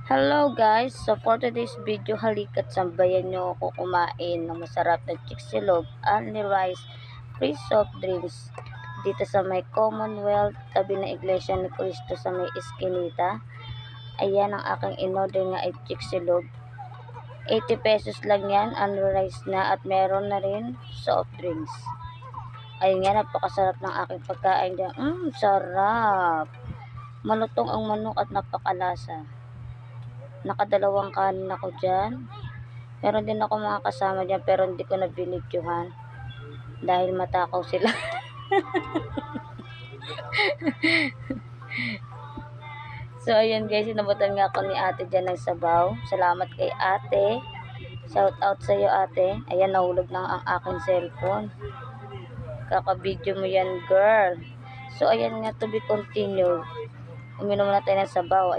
Hello guys! So for today's video, halika't sambayan nyo ako kumain ng masarap na chicxulog, only rice, free soft drinks dito sa may Commonwealth, tabi ng Iglesia ni Cristo sa may Eskinita. Ayan ang aking in-order nga ay chicxulog. 80 pesos lang yan, only rice na at meron na rin soft drinks. Ayun nga, napakasarap ng aking pagkain dyan. Sarap! Malutong ang manok at napakalasa. Nakadalawang kanin ako dyan. Meron din ako mga kasama dyan pero hindi ko na binidyohan dahil matakaw sila. So ayun guys, inabutan nga ako ni ate dyan ng sabaw. Salamat kay ate. Shout out sa iyo ate. Ayan, nahulog lang ang aking cellphone. Kaka-video mo yan girl. So ayan nga, to be continued. Uminom na tayo ng sabaw.